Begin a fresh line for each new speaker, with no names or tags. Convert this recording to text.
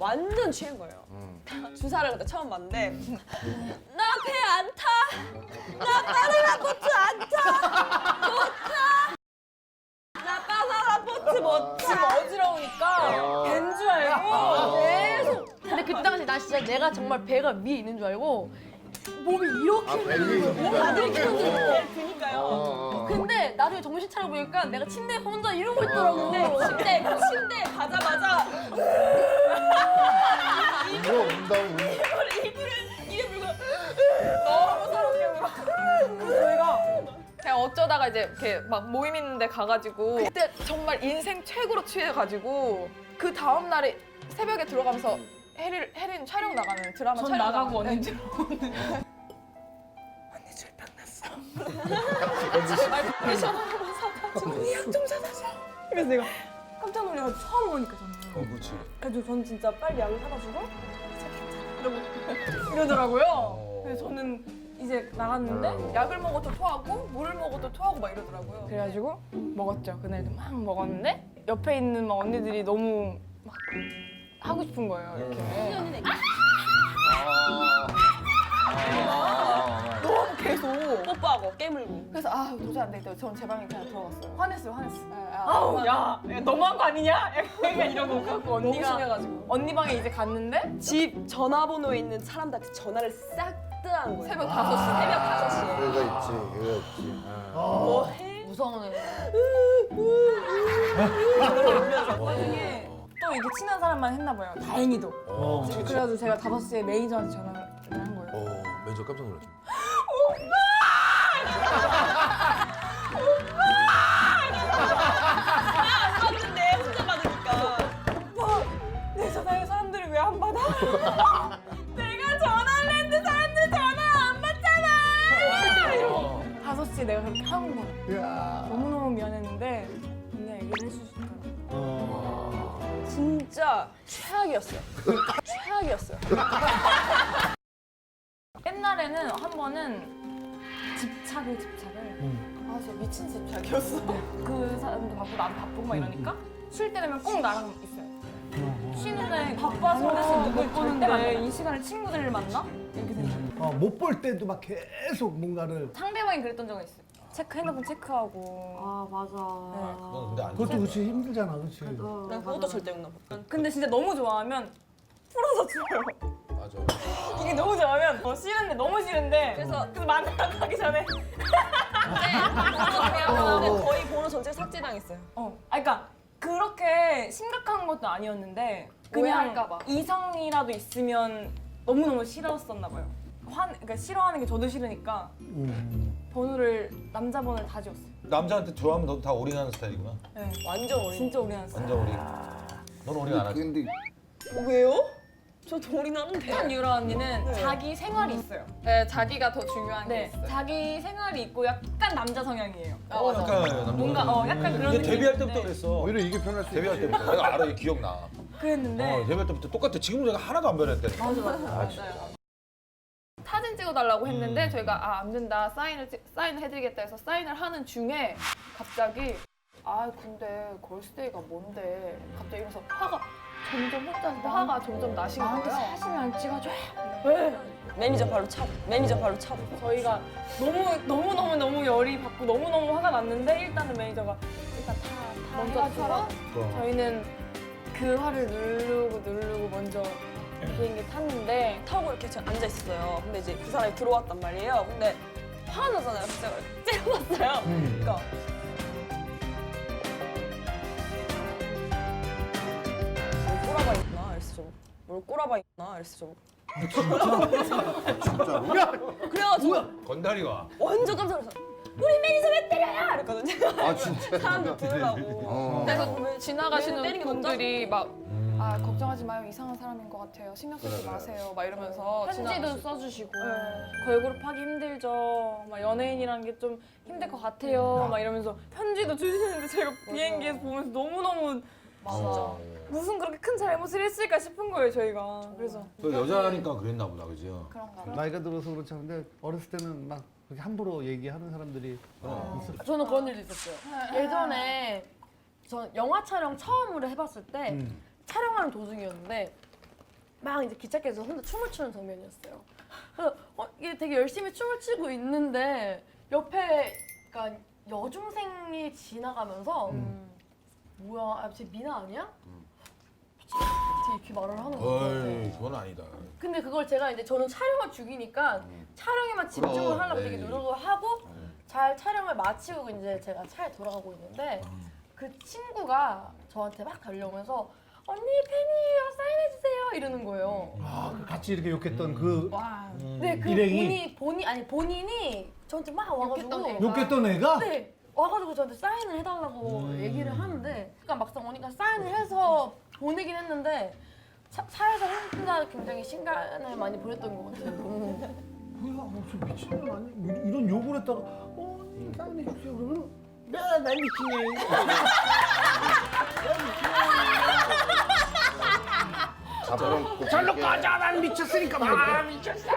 완전 취한 거예요. 주사를 그때 처음 봤는데 나 배 안 타. 나 바나나 보트 안 타. 못 타. 나 바나나 보트 못 타.
지금 어지러우니까 밴 줄 알고 계속. 근데 그때 당시 나 진짜 내가 정말 배가 위에 있는 줄 알고 몸이 이렇게
벨리
다들 이렇게 드니까요.
근데 나중에 정신 차려보니까 내가 침대에 혼자 이러고 있더라고.
침대에 가자마자
울어 운다고
입에 물고
너무 서럽게 울어. 저희가
그냥 어쩌다가 이제 이렇게 막 모임 있는데 가가지고 그때 정말 인생 최고로 취해가지고 그 다음 날에 새벽에 들어가면서 혜린 촬영 나가는 드라마
전
촬영
나가고
나가는데
언니 들어오는데
언니 절병 났어.
언니 약좀 사다줘.
그래서 내가 깜짝 놀라서 처음 오니까 저는.
그렇지.
그래서 전 진짜 빨리 약을 사가지고 이러더라고요. 그래서 저는 이제 나갔는데
약을 먹어도 토하고 물을 먹어도 토하고 막 이러더라고요.
그래가지고 먹었죠. 그날도 막 먹었는데 옆에 있는 막 언니들이 너무 막 하고 싶은 거예요. 이렇게.
너무 계속.
뽀뽀하고 깨물고.
그래서 아 도저히 안 되겠다. 전 제 방에 그냥 들어갔어요.
화냈어요.
아우
야 너무한 거 아니냐? 약간 이러고 갖고
너무
언니가
심해가지고.
언니 방에 이제 갔는데
집 전화번호에 있는 사람들한테 전화를 싹 다 한 거예요.
새벽 5시.
새벽 5시에.
여기가 있지 여기가 있지
뭐 해?
무서운 애.
나중에
또 이게 친한 사람만 했나 봐요. 다행히도. 그래가지고 제가 5시에 매니저한테 전화를 한 거예요.
매니저 깜짝 놀랐죠.
받는데 혼자 받으니까.
내 전화에 사람들이 왜 안 받아? 내가 전화를 했는데 사람들이 전화 안 받잖아! 이러고 5시에 내가 그렇게 한 거야. 너무너무 미안했는데 언니가 얘기를 해주시더라고.
진짜 최악이었어요. 최악이었어요.
옛날에는 한 번은 집착을 아 진짜 미친 집착이었어. 그 사람도 바쁘고 나도 바쁘고 막 이러니까 쉴 때 되면 꼭 나랑 있어요. 쉬는데 바빠서 못 보는데 이 시간에 친구들을 만나? 이렇게 생각.
못 볼 때도 막 계속 뭔가를
상대방이 그랬던 적은 있어요. 핸드폰 체크하고.
아 맞아.
넌 근데 안
그것도 그렇지 힘들잖아 그렇지
난 그것도 절대 용납 못.
근데 진짜 너무 좋아하면 풀어서 줘요.
맞아.
이게 너무 좋아하면 싫은데 너무 싫은데 그래서 만나러 가기 전에
근데 거의 번호 전체 삭제당했어요.
그러니까 그렇게 심각한 것도 아니었는데 그냥
오해할까 봐.
이성이라도 있으면 너무너무 싫었었나 봐요. 그러니까 싫어하는 게 저도 싫으니까 번호를 남자 번호를 다 지웠어요.
남자한테 좋아하면 너도 다 올인하는 스타일이구나.
네.
완전 어린.
진짜 올인한 스타일.
완전 올인. 넌 올인 안 하지.
근데
왜요? 저 돌이 나는데.
한 유라 언니는
네.
자기 생활이 있어요.
네, 자기가 더 중요한 게
네,
있어요.
자기 생활이 있고 약간 남자 성향이에요.
맞아.
약간 남자.
뭔가 약간 그런
이게 데뷔할
느낌인데.
때부터 그랬어.
오히려 이게 편할 수
데뷔할
있지
때부터. 내가 알아. 이 기억나.
그랬는데
데뷔할 때부터 똑같아. 지금 내가 하나도 안 변했다니까.
맞아요. 사진 찍어달라고 했는데 저희가 안 된다 사인을 해드리겠다 해서 사인을 하는 중에 갑자기 근데 걸스데이가 뭔데 갑자기 이러면서 화가 점점 화가 점점 나신
나한테
거예요.
사진을 안 찍어줘?
매니저 바로 차고. 매니저 바로 차고.
저희가 너무 열이 받고 너무 화가 났는데 일단은 매니저가 일단 타
먼저
해가지고
타라?
저희는 그 화를 누르고 먼저 비행기 탔는데
타고 이렇게 앉아 있었어요. 근데 이제 그 사람이 들어왔단 말이에요. 근데 화가 나잖아요. 그래서 째려봤어요. 그러니까 뭘 꼬라봐 있나? 이랬어 저거. 뭘 꼬라봐 있나? 이랬어 저거.
진짜로?
그래가지고
건달이가.
완전 깜짝 놀랐어. 우리 매니저 왜 때려요? 이랬거든요.
아 진짜
사람들 들으라고.
그래서
왜
지나가시는
때리는 게
분들이 막 걱정하지 마요. 이상한 사람인 것 같아요. 신경 쓰지 마세요. 막 이러면서
편지도 써주시고 걸그룹 하기 힘들죠. 막 연예인이라는 게 좀 힘들 것 같아요. 막 이러면서 편지도 주시는데 제가 비행기에서 보면서 너무너무
진짜.
무슨 그렇게 큰 잘못을 했을까 싶은 거예요 저희가. 그래서
그 여자니까 그랬나 보다, 그지?
그런가.
나이가 들어서 그렇지 않은데 어렸을 때는 막 그렇게 함부로 얘기하는 사람들이 있었어
저는 그런 일도 있었어요. 예전에 전 영화 촬영 처음으로 해봤을 때 촬영하는 도중이었는데 막 이제 기찻길에서 혼자 춤을 추는 장면이었어요. 그래서 이게 되게 열심히 춤을 추고 있는데 옆에 그러니까 여중생이 지나가면서 뭐야, 쟤 미나 아니야? 이렇게 말을 하는 거예요.
어이, 그건 아니다.
근데 그걸 제가 이제 저는 촬영을 죽이니까 촬영에만 집중을
그럼,
하려고 되게
에이.
노력을 하고 잘 촬영을 마치고 이제 제가 차에 돌아가고 있는데 그 친구가 저한테 막 달려오면서 언니 팬이에요, 사인해주세요 이러는 거예요.
아, 그 같이 이렇게 욕했던 그
네, 그
일행이?
본인이 저한테 막 와가지고
욕했던 애가?
네, 와가지고 저한테 사인을 해달라고 얘기를 하는데 그러니까 막상 오니까 사인을 해서 보내긴 했는데 차에서 혼자 굉장히 시간을 많이 보냈던 것 같아요.
뭐야, 무슨 미친년 아니야? 이런 욕을 했다가 사인해 주세요 그러면 난 미친년.
자포랑
절로 꺼져, 난 미쳤으니까. 아, 미쳤어.